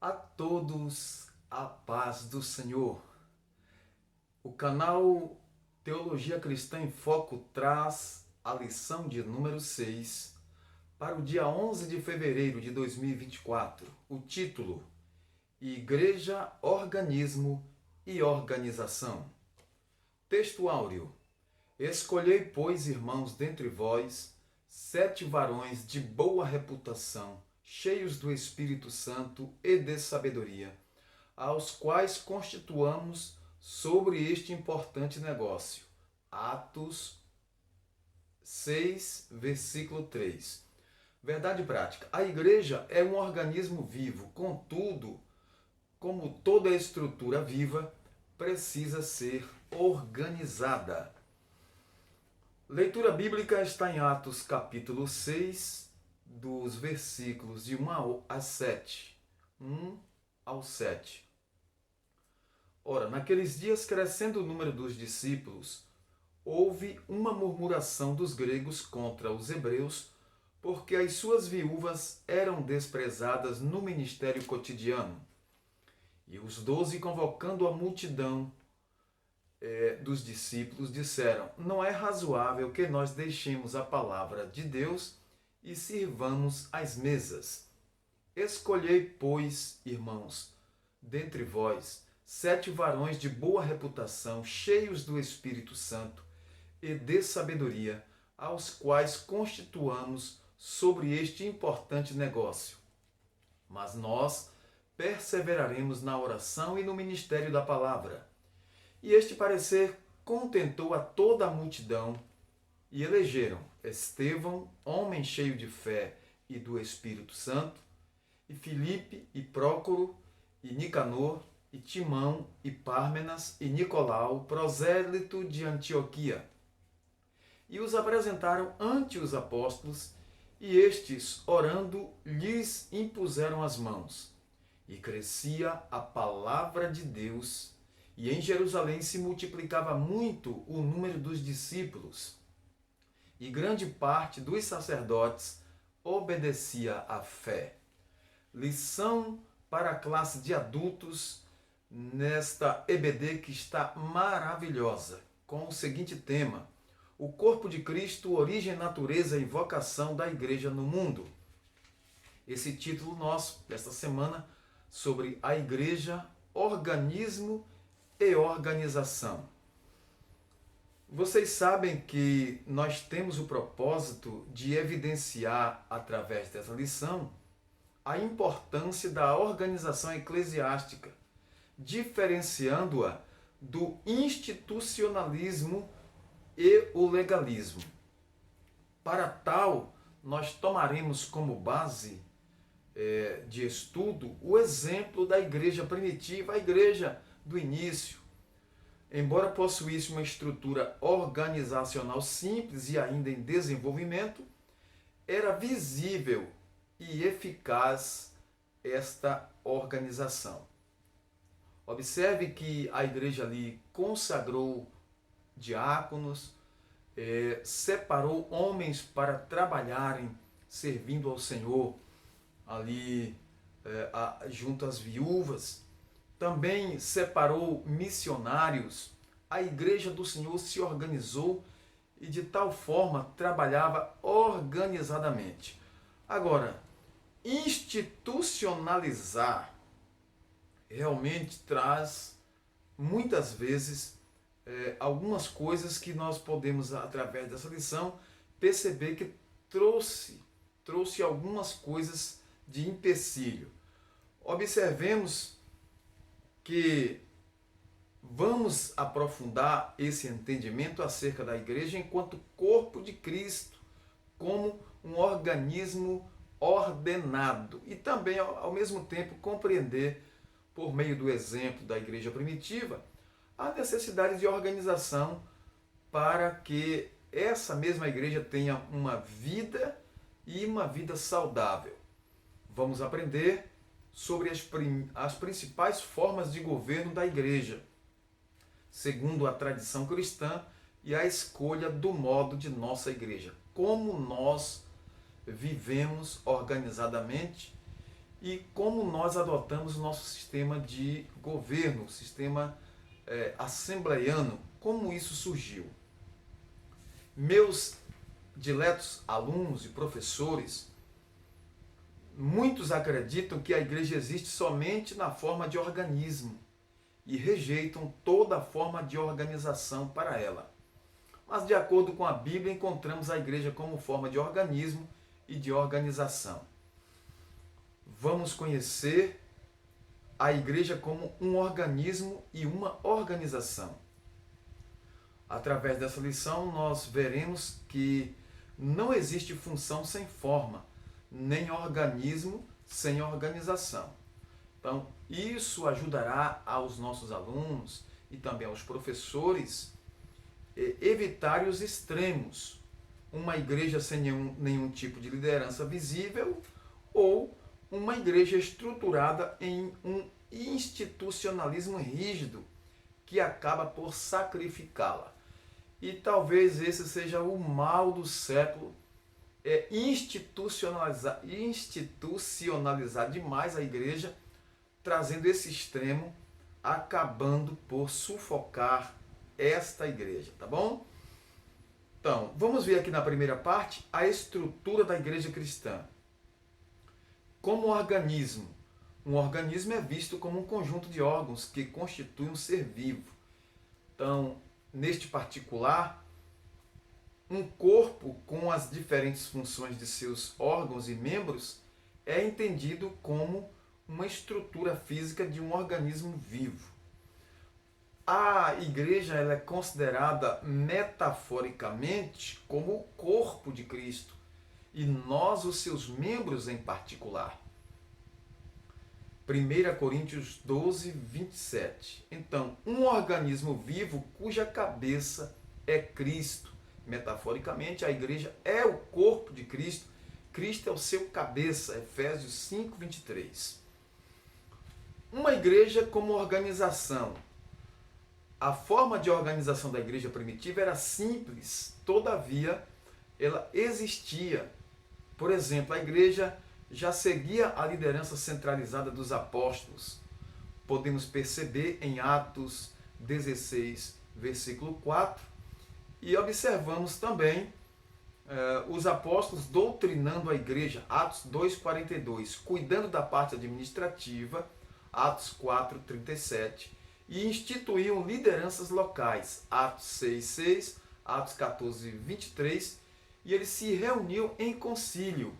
A todos a paz do Senhor. O canal Teologia Cristã em Foco traz a lição de número 6 para o dia 11 de fevereiro de 2024. O título: Igreja, Organismo e Organização. Texto áureo: Escolhei, pois, irmãos, dentre vós, 7 varões de boa reputação, cheios do Espírito Santo e de sabedoria, aos quais constituamos sobre este importante negócio. Atos 6, versículo 3. Verdade prática. A igreja é um organismo vivo, contudo, como toda estrutura viva, precisa ser organizada. Leitura bíblica está em Atos capítulo 6, dos versículos de 1 a 7. 1 ao 7. Ora, naqueles dias, crescendo o número dos discípulos, houve uma murmuração dos gregos contra os hebreus, porque as suas viúvas eram desprezadas no ministério cotidiano. E os 12, convocando a multidão dos discípulos, disseram: não é razoável que nós deixemos a palavra de Deus e sirvamos às mesas. Escolhei, pois, irmãos, dentre vós, 7 varões de boa reputação, cheios do Espírito Santo e de sabedoria, aos quais constituamos sobre este importante negócio. Mas nós perseveraremos na oração e no ministério da palavra. E este parecer contentou a toda a multidão, e elegeram Estevão, homem cheio de fé e do Espírito Santo, e Filipe, e Prócoro, e Nicanor, e Timão, e Pármenas, e Nicolau, prosélito de Antioquia. E os apresentaram ante os apóstolos, e estes, orando, lhes impuseram as mãos. E crescia a palavra de Deus, e em Jerusalém se multiplicava muito o número dos discípulos, e grande parte dos sacerdotes obedecia à fé. Lição para a classe de adultos nesta EBD que está maravilhosa, com o seguinte tema: o corpo de Cristo, origem, natureza e vocação da igreja no mundo. Esse título nosso desta semana sobre a igreja, organismo e organização. Vocês sabem que nós temos o propósito de evidenciar, através dessa lição, a importância da organização eclesiástica, diferenciando-a do institucionalismo e o legalismo. Para tal, nós tomaremos como base de estudo o exemplo da igreja primitiva, a igreja do início. Embora possuísse uma estrutura organizacional simples e ainda em desenvolvimento, era visível e eficaz esta organização. Observe que a igreja ali consagrou diáconos, separou homens para trabalharem servindo ao Senhor ali junto às viúvas. Também separou missionários. A igreja do Senhor se organizou e de tal forma trabalhava organizadamente. Agora, institucionalizar realmente traz muitas vezes algumas coisas que nós podemos, através dessa lição, perceber que trouxe algumas coisas de empecilho. Observemos que vamos aprofundar esse entendimento acerca da igreja enquanto corpo de Cristo, como um organismo ordenado, e também, ao mesmo tempo, compreender, por meio do exemplo da igreja primitiva, a necessidade de organização para que essa mesma igreja tenha uma vida e uma vida saudável. Vamos aprender sobre as principais formas de governo da igreja, segundo a tradição cristã, e a escolha do modo de nossa igreja. Como nós vivemos organizadamente e como nós adotamos o nosso sistema de governo, sistema assembleiano, como isso surgiu. Meus diletos alunos e professores, muitos acreditam que a igreja existe somente na forma de organismo e rejeitam toda forma de organização para ela. Mas, de acordo com a Bíblia, encontramos a igreja como forma de organismo e de organização. Vamos conhecer a igreja como um organismo e uma organização. Através dessa lição, nós veremos que não existe função sem forma, nem organismo sem organização. Então, isso ajudará aos nossos alunos e também aos professores evitar os extremos. Uma igreja sem nenhum tipo de liderança visível ou uma igreja estruturada em um institucionalismo rígido que acaba por sacrificá-la. E talvez esse seja o mal do século, institucionalizar demais a igreja, trazendo esse extremo, acabando por sufocar esta igreja, tá bom? Então, vamos ver aqui na primeira parte a estrutura da igreja cristã. Como organismo, um organismo é visto como um conjunto de órgãos que constitui um ser vivo. Então, neste particular, um corpo com as diferentes funções de seus órgãos e membros é entendido como uma estrutura física de um organismo vivo. A igreja ela é considerada metaforicamente como o corpo de Cristo e nós, os seus membros em particular. 1 Coríntios 12, 27. Então, um organismo vivo cuja cabeça é Cristo. Metaforicamente, a igreja é o corpo de Cristo. Cristo é o seu cabeça. Efésios 5, 23. Uma igreja como organização. A forma de organização da igreja primitiva era simples, todavia ela existia. Por exemplo, a igreja já seguia a liderança centralizada dos apóstolos. Podemos perceber em Atos 16, versículo 4, e observamos também os apóstolos doutrinando a igreja, Atos 2,42, cuidando da parte administrativa, Atos 4,37, e instituíam lideranças locais, Atos 6,6, Atos 14,23, e eles se reuniam em concílio,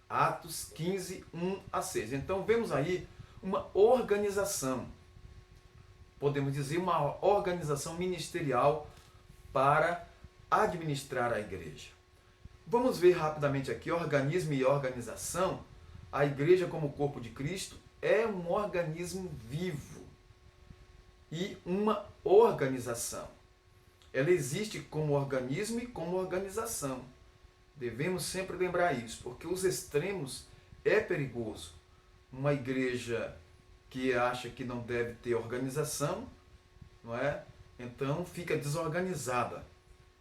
Atos 15, 1 a 6. Então vemos aí uma organização, podemos dizer uma organização ministerial para administrar a igreja. Vamos ver rapidamente aqui, organismo e organização. A igreja como corpo de Cristo é um organismo vivo e uma organização. Ela existe como organismo e como organização. Devemos sempre lembrar isso, porque os extremos é perigoso. Uma igreja que acha que não deve ter organização, não é? Então fica desorganizada.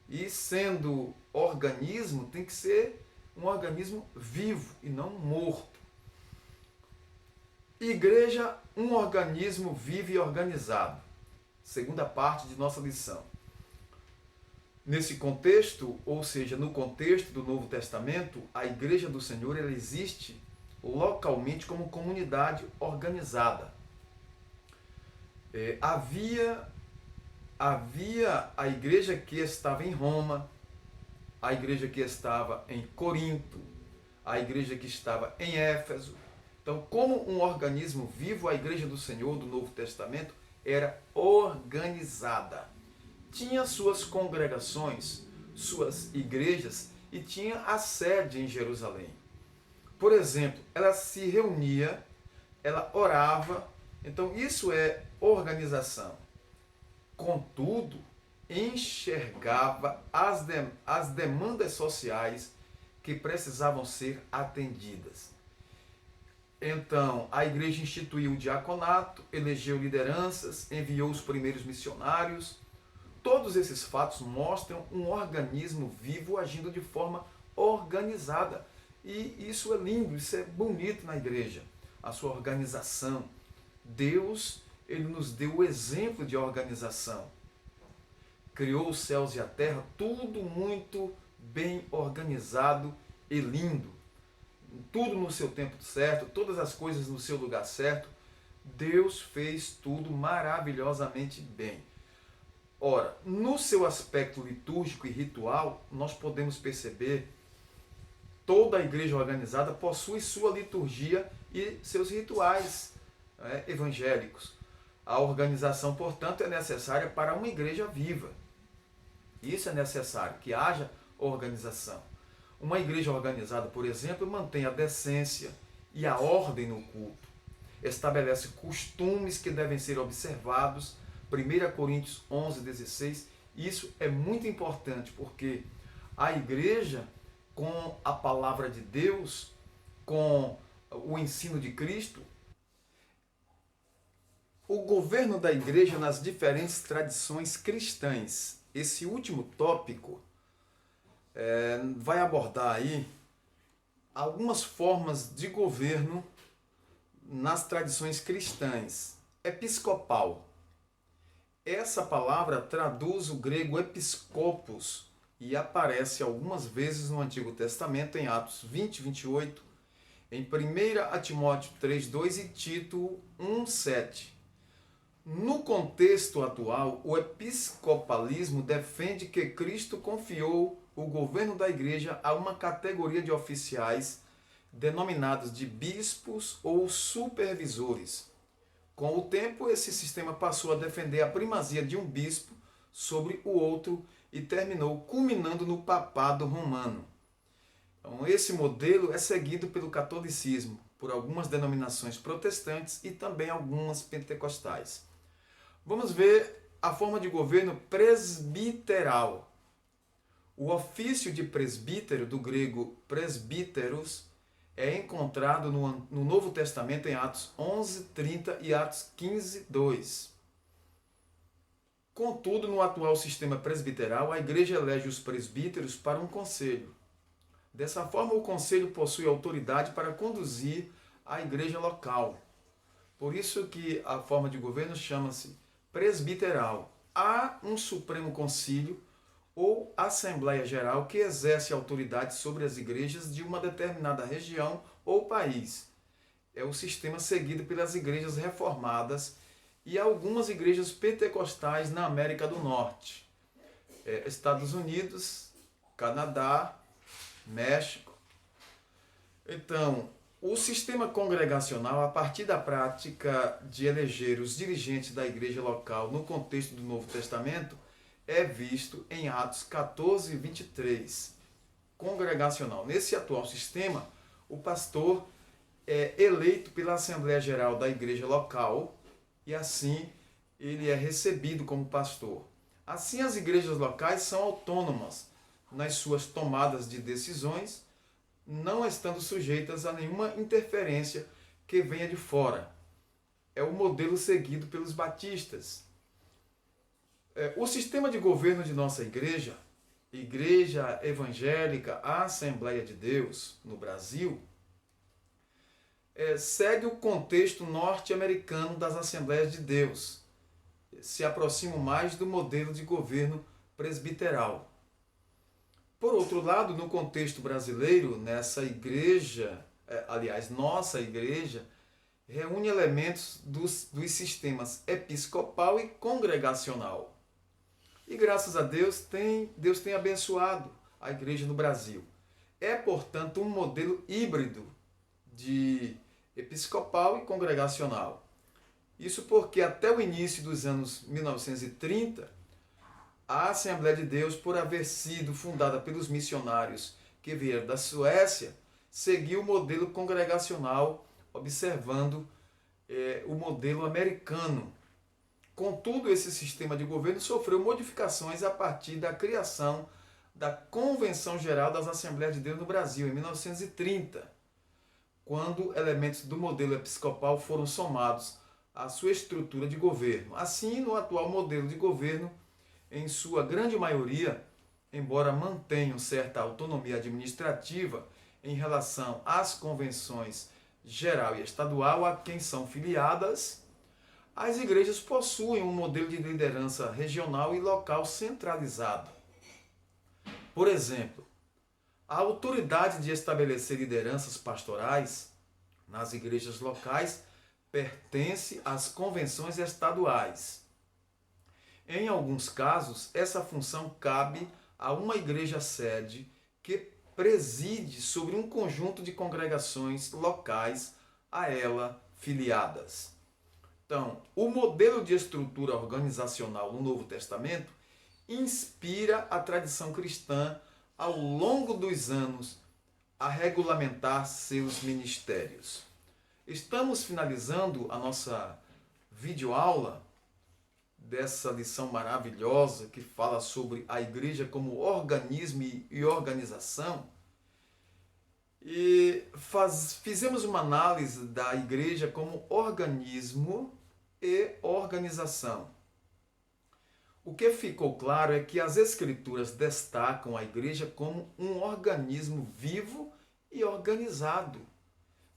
E sendo organismo, tem que ser um organismo vivo e não morto. Igreja, um organismo vivo e organizado. Segunda parte de nossa lição. Nesse contexto, ou seja, no contexto do Novo Testamento, a Igreja do Senhor ela existe localmente como comunidade organizada. Havia a igreja que estava em Roma, a igreja que estava em Corinto, a igreja que estava em Éfeso. Então, como um organismo vivo, a Igreja do Senhor do Novo Testamento era organizada. Tinha suas congregações, suas igrejas e tinha a sede em Jerusalém. Por exemplo, ela se reunia, ela orava, então isso é organização. Contudo, enxergava as demandas sociais que precisavam ser atendidas. Então, a igreja instituiu o diaconato, elegeu lideranças, enviou os primeiros missionários. Todos esses fatos mostram um organismo vivo agindo de forma organizada E isso é lindo, isso é bonito na igreja, a sua organização. Deus, ele nos deu o exemplo de organização. Criou os céus e a terra, tudo muito bem organizado e lindo. Tudo no seu tempo certo, todas as coisas no seu lugar certo. Deus fez tudo maravilhosamente bem. Ora, no seu aspecto litúrgico e ritual, nós podemos perceber toda a igreja organizada possui sua liturgia e seus rituais evangélicos. A organização, portanto, é necessária para uma igreja viva. Isso é necessário, que haja organização. Uma igreja organizada, por exemplo, mantém a decência e a ordem no culto. Estabelece costumes que devem ser observados. 1 Coríntios 11:16. Isso é muito importante, porque a igreja, com a palavra de Deus, com o ensino de Cristo, o governo da igreja nas diferentes tradições cristãs. Esse último tópico vai abordar aí algumas formas de governo nas tradições cristãs. Episcopal. Essa palavra traduz o grego episkopos e aparece algumas vezes no Antigo Testamento, em Atos 20:28, em 1 Timóteo 3:2 e Tito 1:7. No contexto atual, o episcopalismo defende que Cristo confiou o governo da igreja a uma categoria de oficiais denominados de bispos ou supervisores. Com o tempo, esse sistema passou a defender a primazia de um bispo sobre o outro e terminou culminando no papado romano. Então, esse modelo é seguido pelo catolicismo, por algumas denominações protestantes e também algumas pentecostais. Vamos ver a forma de governo presbiteral. O ofício de presbítero, do grego presbíteros, é encontrado no Novo Testamento em Atos 11:30 e Atos 15:2. Contudo, no atual sistema presbiteral, a igreja elege os presbíteros para um conselho. Dessa forma, o conselho possui autoridade para conduzir a igreja local. Por isso que a forma de governo chama-se presbiteral. Há um Supremo Concílio ou Assembleia Geral que exerce autoridade sobre as igrejas de uma determinada região ou país. É o sistema seguido pelas igrejas reformadas e algumas igrejas pentecostais na América do Norte. Estados Unidos, Canadá, México. Então, o sistema congregacional, a partir da prática de eleger os dirigentes da igreja local no contexto do Novo Testamento, é visto em Atos 14:23. Congregacional. Nesse atual sistema, o pastor é eleito pela Assembleia Geral da igreja local e assim ele é recebido como pastor. Assim, as igrejas locais são autônomas nas suas tomadas de decisões, não estando sujeitas a nenhuma interferência que venha de fora. É o modelo seguido pelos batistas. O sistema de governo de nossa igreja, Igreja Evangélica Assembleia de Deus, no Brasil, segue o contexto norte-americano das Assembleias de Deus. Se aproxima mais do modelo de governo presbiteral. Por outro lado, no contexto brasileiro, nessa igreja, nossa igreja, reúne elementos dos sistemas episcopal e congregacional. E graças a Deus, Deus tem abençoado a igreja no Brasil. É, portanto, um modelo híbrido de episcopal e congregacional. Isso porque até o início dos anos 1930, a Assembleia de Deus, por haver sido fundada pelos missionários que vieram da Suécia, seguiu o modelo congregacional, observando o modelo americano. Contudo, esse sistema de governo sofreu modificações a partir da criação da Convenção Geral das Assembleias de Deus no Brasil, em 1930, quando elementos do modelo episcopal foram somados à sua estrutura de governo. Assim, no atual modelo de governo, em sua grande maioria, embora mantenham certa autonomia administrativa em relação às convenções geral e estadual a quem são filiadas, as igrejas possuem um modelo de liderança regional e local centralizado. Por exemplo, a autoridade de estabelecer lideranças pastorais nas igrejas locais pertence às convenções estaduais. Em alguns casos, essa função cabe a uma igreja sede que preside sobre um conjunto de congregações locais a ela filiadas. Então, o modelo de estrutura organizacional no Novo Testamento inspira a tradição cristã ao longo dos anos a regulamentar seus ministérios. Estamos finalizando a nossa videoaula dessa lição maravilhosa que fala sobre a igreja como organismo e organização. E fizemos uma análise da igreja como organismo e organização. O que ficou claro é que as Escrituras destacam a igreja como um organismo vivo e organizado.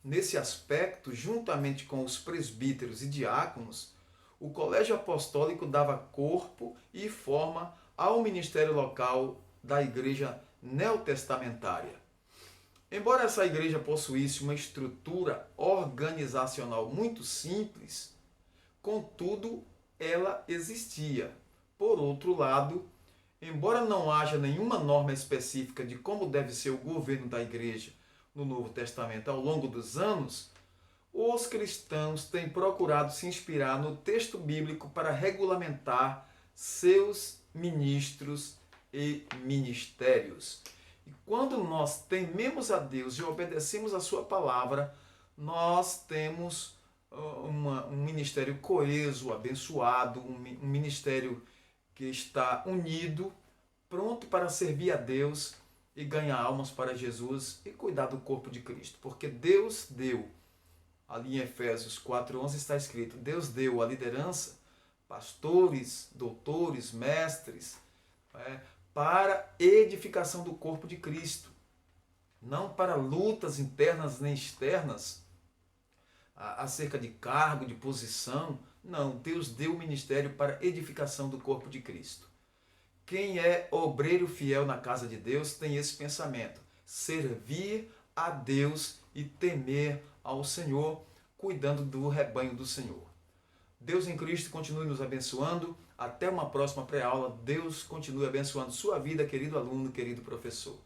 Nesse aspecto, juntamente com os presbíteros e diáconos, o colégio apostólico dava corpo e forma ao ministério local da igreja neotestamentária. Embora essa igreja possuísse uma estrutura organizacional muito simples, contudo, ela existia. Por outro lado, embora não haja nenhuma norma específica de como deve ser o governo da igreja no Novo Testamento ao longo dos anos, os cristãos têm procurado se inspirar no texto bíblico para regulamentar seus ministros e ministérios. E quando nós tememos a Deus e obedecemos a sua palavra, nós temos um ministério coeso, abençoado, um ministério que está unido, pronto para servir a Deus e ganhar almas para Jesus e cuidar do corpo de Cristo. Porque Deus deu, ali em Efésios 4:11 está escrito, Deus deu a liderança, pastores, doutores, mestres, para edificação do corpo de Cristo. Não para lutas internas nem externas, acerca de cargo, de posição. Não, Deus deu o ministério para edificação do corpo de Cristo. Quem é obreiro fiel na casa de Deus tem esse pensamento: servir a Deus e temer ao Senhor, cuidando do rebanho do Senhor. Deus em Cristo continue nos abençoando. Até uma próxima pré-aula. Deus continue abençoando sua vida, querido aluno, querido professor.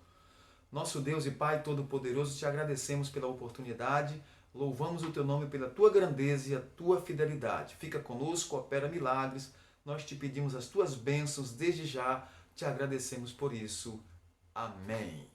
Nosso Deus e Pai Todo-Poderoso, te agradecemos pela oportunidade. Louvamos o teu nome pela tua grandeza e a tua fidelidade. Fica conosco, opera milagres. Nós te pedimos as tuas bênçãos desde já. Te agradecemos por isso. Amém.